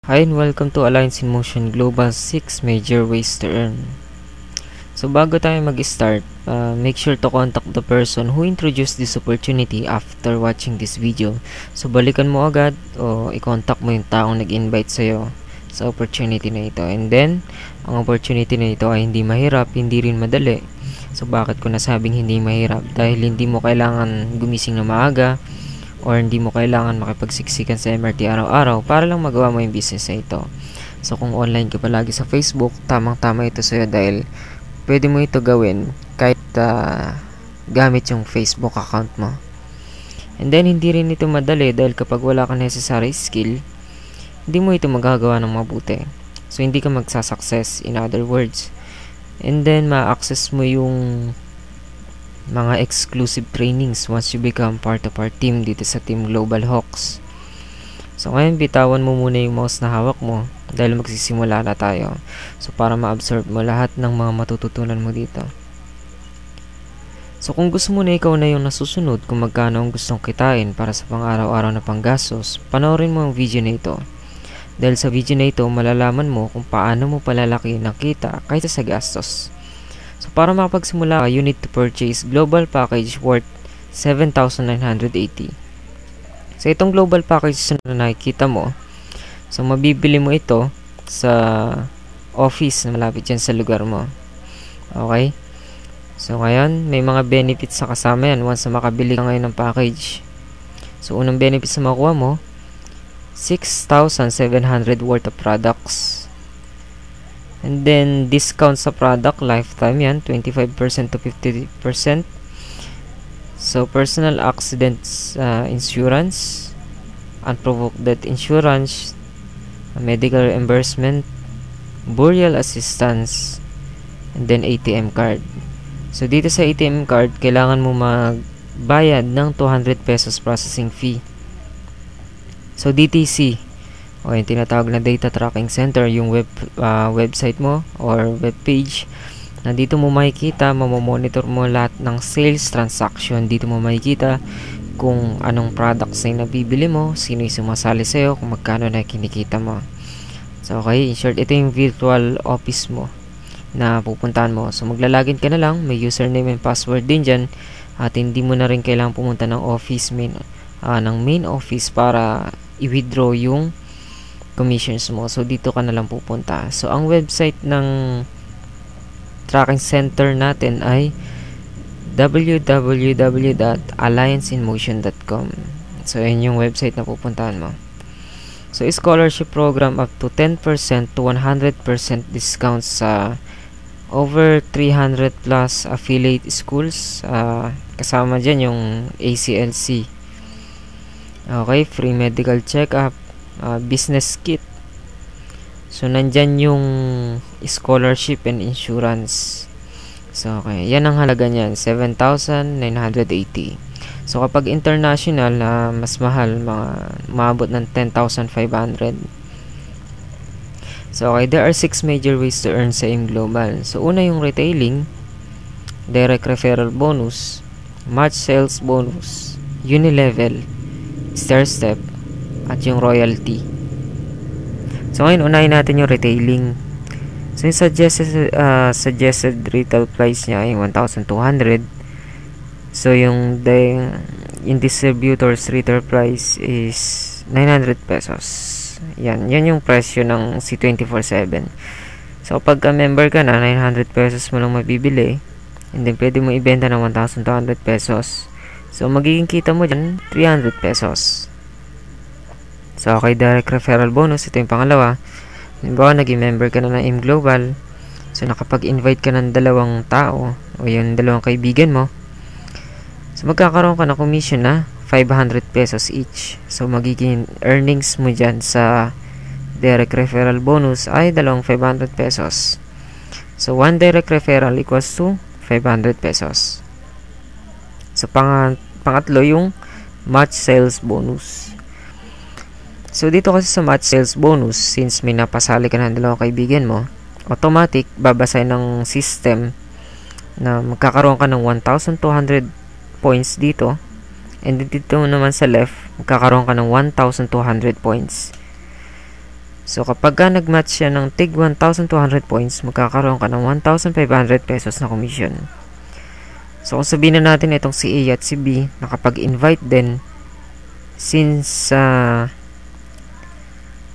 Hi and welcome to Alliance in Motion Global 6 Major Ways to Earn. So bago tayo mag-start, make sure to contact the person who introduced this opportunity after watching this video. So balikan mo agad o i-contact mo yung taong nag-invite sa'yo sa opportunity na ito. And then, ang opportunity na ito ay hindi mahirap, hindi rin madali. So bakit ko nasabing hindi mahirap? Dahil hindi mo kailangan gumising na maaga or hindi mo kailangan makipagsiksikan sa MRT araw-araw para lang magawa mo yung business na ito. So kung online ka palagi sa Facebook, tamang-tama ito sa'yo dahil pwede mo ito gawin kahit gamit yung Facebook account mo. And then hindi rin ito madali dahil kapag wala kang necessary skill, hindi mo ito magagawa ng mabuti. So hindi ka magsasucess, in other words. And then ma-access mo yung mga exclusive trainings once you become part of our team dito sa Team Global Hawks. So ngayon bitawan mo muna yung mouse na hawak mo dahil magsisimula na tayo. So para ma-absorb mo lahat ng mga matututunan mo dito. So kung gusto mo na ikaw na yung nasusunod kung magkano ang gustong kitain para sa pang-araw-araw na panggastos, panoorin mo ang video na ito. Dahil sa video na ito malalaman mo kung paano mo palalaki ng kita kaysa sa gastos. So para makapagsimula, you need to purchase global package worth 7,980. So itong global package na nakikita mo, so mabibili mo ito sa office na malapit dyan sa lugar mo. Okay? So ngayon, may mga benefits na kasama yan once na makabili ka ngayon ng package. So unang benefits na makuha mo, 6,700 worth of products. And then, discount sa product, lifetime yan, 25% to 50%. So, personal accidents insurance, unprovoked death insurance, medical reimbursement, burial assistance, and then ATM card. So, dito sa ATM card, kailangan mo magbayad ng 200 pesos processing fee. So, DTC, o yung tinatawag na data tracking center, yung website mo or web page, na dito mo makikita, mamomonitor mo lahat ng sales transaction. Dito mo makikita kung anong products na nabibili mo, sino yung sumasali sa'yo, kung magkano na kinikita mo. So okay, in short, ito yung virtual office mo na pupuntahan mo. So maglalagin ka na lang, may username and password din dyan, at hindi mo na rin kailangang pumunta ng main office para i-withdraw yung commissions mo. So dito ka na lang pupunta. So ang website ng tracking center natin ay www.allianceinmotion.com. So yun yung website na pupuntahan mo. So scholarship program up to 10% to 100% discounts sa over 300 plus affiliate schools. Kasama dyan yung ACLC. Okay, free medical check-up, business kit. So nandyan yung scholarship and insurance. So okay, yan ang halaga niyan, 7,980. So kapag international, mas mahal, maabot ng 10,500. So okay, there are 6 major ways to earn sa AIM Global. So una yung retailing, direct referral bonus, match sales bonus, unilevel, stair step, at yung royalty. So ngayon, unahin natin yung retailing. So yung suggested retail price niya ay 1,200. So yung distributor's retail price is 900 pesos. Yan yung presyo ng C247. So pag member ka na, 900 pesos mo lang mabibili. And then pwede mo ibenta ng 1,200 pesos. So magiging kita mo dyan 300 pesos. So, okay, direct referral bonus. Ito yung pangalawa. Halimbawa, naging member ka na ng AIM Global. So, nakapag-invite ka ng dalawang tao o yung dalawang kaibigan mo. So, magkakaroon ka ng commission na 500 pesos each. So, magiging earnings mo dyan sa direct referral bonus ay dalawang 500 pesos. So, one direct referral equals to 500 pesos. So, pangatlo yung match sales bonus. So, dito kasi sa match sales bonus, since may napasali ka ng dalawang kaibigan mo, automatic, babasay ng system na magkakaroon ka ng 1,200 points dito. And dito naman sa left, magkakaroon ka ng 1,200 points. So, kapag nag-match siya ng tig 1,200 points, magkakaroon ka ng 1,500 pesos na commission. So, kung sabihin na natin itong si A at si B, nakapag-invite din, since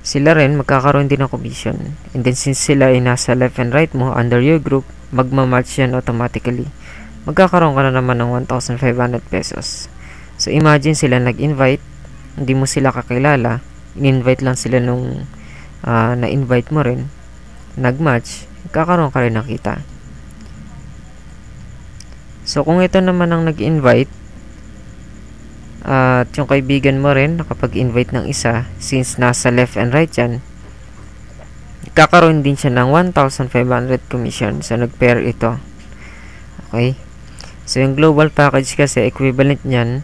sila rin, magkakaroon din ng commission. And then, since sila ay nasa left and right mo, under your group, magmamatch yan automatically. Magkakaroon ka na naman ng 1,500 pesos. So, imagine sila nag-invite, hindi mo sila kakilala, in-invite lang sila nung na-invite mo rin, nag-match, magkakaroon ka rin ng kita. So, kung ito naman ang nag-invite, at yung kaibigan mo rin, nakapag-invite ng isa, since nasa left and right yan, kakaroon din siya ng 1,500 commission. So, nag-pair ito. Okay? So, yung global package kasi, equivalent niyan,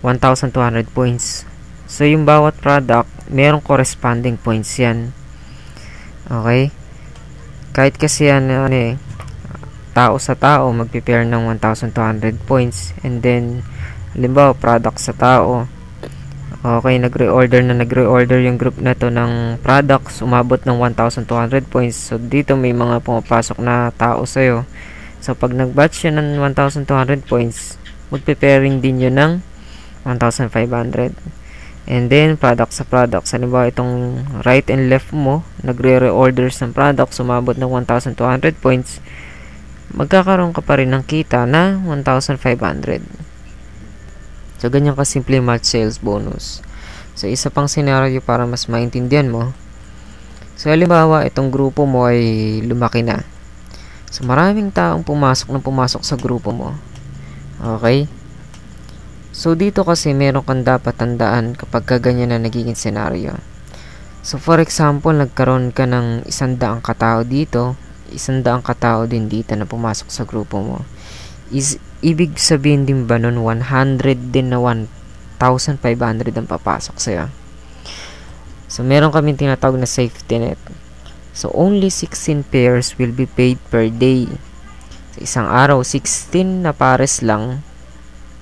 1,200 points. So, yung bawat product, merong corresponding points yan. Okay? Kahit kasi yan, tao sa tao, magpipair ng 1,200 points. And then, halimbawa, product sa tao. Okay, nagre-order yung group na to ng products, umabot ng 1,200 points. So, dito may mga pumapasok na tao sa'yo. So, pag nag-batch yan ng 1,200 points, magpe-pairing din yun ng 1,500. And then, product sa product. Halimbawa, itong right and left mo, nagre-reorders ng products, umabot ng 1,200 points, magkakaroon ka pa rin ng kita na 1,500. So, ganyan kasimple match sales bonus. So, isa pang scenario para mas maintindihan mo. So, halimbawa, itong grupo mo ay lumaki na. So, maraming taong pumasok sa grupo mo. Okay? So, dito kasi meron kang dapat tandaan kapag ganyan na nagiging scenario. So, for example, nagkaroon ka ng 100 katao dito, 100 katao din dito na pumasok sa grupo mo. Ibig sabihin din ba nun 100 din na 1,500 ang papasok sa'yo? So, meron kaming tinatawag na safety net. So, only 16 pairs will be paid per day. Sa isang araw, 16 na pares lang,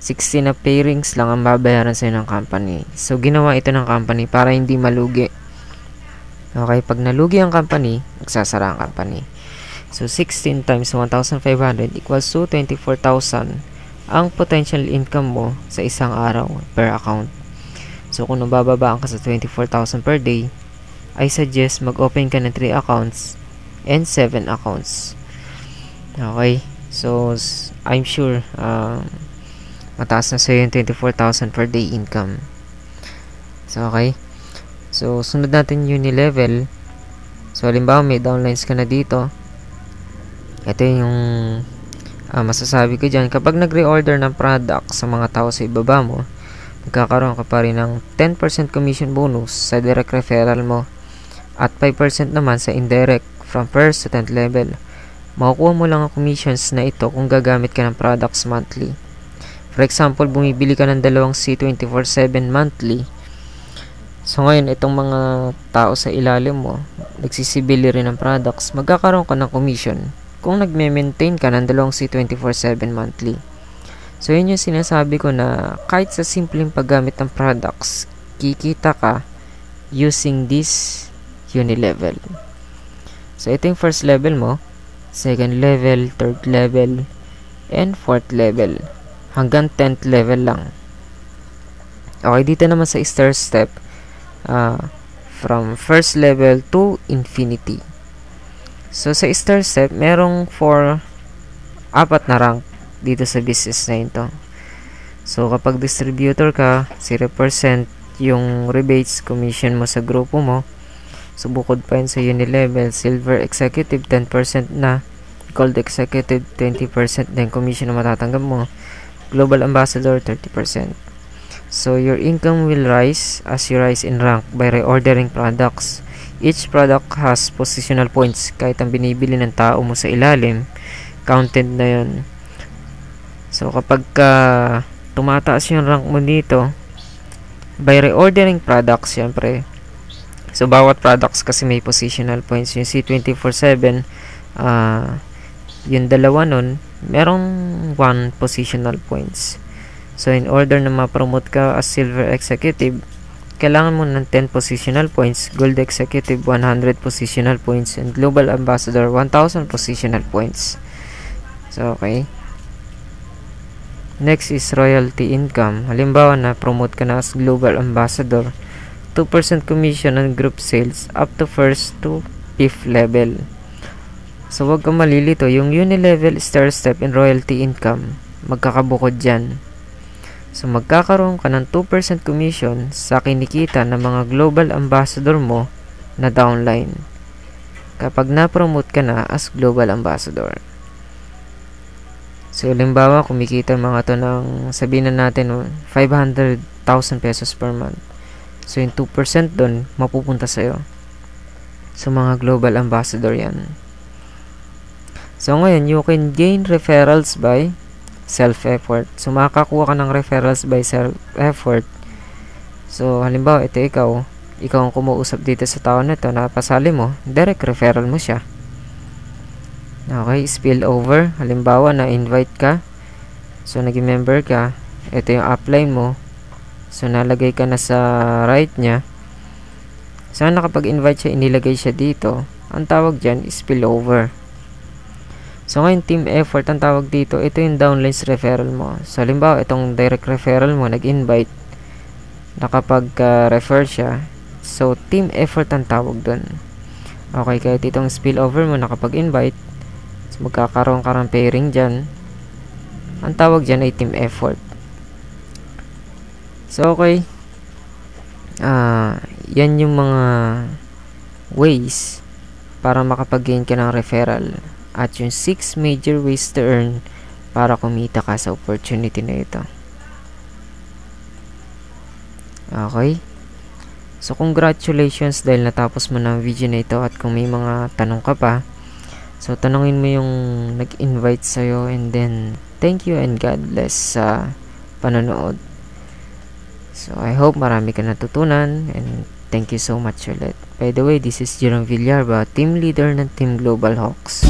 16 na pairings lang ang babayaran sa'yo ng company. So, ginawa ito ng company para hindi malugi. Okay, pag nalugi ang company, magsasara ang company. So, 16 times 1,500 equals to 24,000 ang potential income mo sa isang araw per account. So, kung nabababaan ka sa 24,000 per day, I suggest mag-open ka ng 3 accounts and 7 accounts. Okay? So, I'm sure mataas na sa'yo yung 24,000 per day income. So, okay? So, sunod natin Unilevel. So, halimbawa may downlines ka na dito. Ito yung masasabi ko dyan. Kapag nag-reorder ng product sa mga tao sa ibaba mo, magkakaroon ka pa rin ng 10% commission bonus sa direct referral mo at 5% naman sa indirect from 1st to 10th level. Makukuha mo lang ang commissions na ito kung gagamit ka ng products monthly. For example, bumibili ka ng 2 C24/7 monthly. So, ngayon, itong mga tao sa ilalim mo, nagsisibili rin ng products, magkakaroon ka ng commission kung nagme-maintain ka ng 2 C24/7 monthly. So, yun yung sinasabi ko na kahit sa simpleng paggamit ng products, kikita ka using this Unilevel. So, ito yung first level mo, second level, third level, and fourth level. Hanggang 10th level lang. Okay, dito naman sa star step, from first level to infinity. So, sa star step, merong 4 na rank dito sa business na ito. So, kapag distributor ka, 0% yung rebates, commission mo sa grupo mo. So, bukod pa yun sa Unilevel, silver executive, 10% na. Gold executive, 20% na yung commission na matatanggap mo. Global ambassador, 30%. So, your income will rise as you rise in rank by reordering products. Each product has positional points. Kahit ang binibili ng tao mo sa ilalim, counted na yun. So, kapag tumataas yung rank mo dito, by reordering products, syempre. So, bawat products kasi may positional points. Yung C24/7, yung dalawa nun, merong 1 positional points. So, in order na ma-promote ka as silver executive, kailangan mo ng 10 positional points, Gold Executive 100 positional points, and Global Ambassador 1,000 positional points. So, okay. Next is royalty income. Halimbawa na promote ka na as Global Ambassador, 2% commission on group sales up to 1st to 5th level. So, wag kang malilito. Yung unilevel star step in royalty income, magkakabukod dyan. So, magkakaroon ka ng 2% commission sa kinikita ng mga global ambassador mo na downline kapag na-promote ka na as global ambassador. So, halimbawa, kumikita mga to ng, sabihin na natin, 500,000 pesos per month. So, yung 2% dun, mapupunta sa'yo. So, mga global ambassador yan. So, ngayon, you can gain referrals by self-effort. So, makakakuha ka ng referrals by self-effort. So, halimbawa, ito ikaw ang kumuusap dito sa tao na ito, napasali mo, direct referral mo siya. Okay, spill over. Halimbawa, na-invite ka. So, naging member ka. Ito yung upline mo. So, nalagay ka na sa right niya. So, nakapag-invite siya, inilagay siya dito. Ang tawag dyan is spill over. So, ngayon, team effort ang tawag dito. Ito yung downlines referral mo. So, halimbawa, itong direct referral mo, nag-invite, nakapag-refer siya. So, team effort ang tawag dun. Okay, kahit itong spillover mo, nakapag-invite, so, magkakaroon ka ng pairing dyan. Ang tawag dyan ay team effort. So, okay. Yan yung mga ways para makapag-gain ka ng referral. At yung 6 major ways to earn para kumita ka sa opportunity na ito. Okay? So, congratulations dahil natapos mo na ang video na ito. At kung may mga tanong ka pa, so, tanongin mo yung nag-invite sa'yo. And then, thank you and God bless sa panonood. So, I hope marami ka natutunan. And thank you so much ulit. By the way, this is Jerome Villarba, team leader ng Team Global Hawks.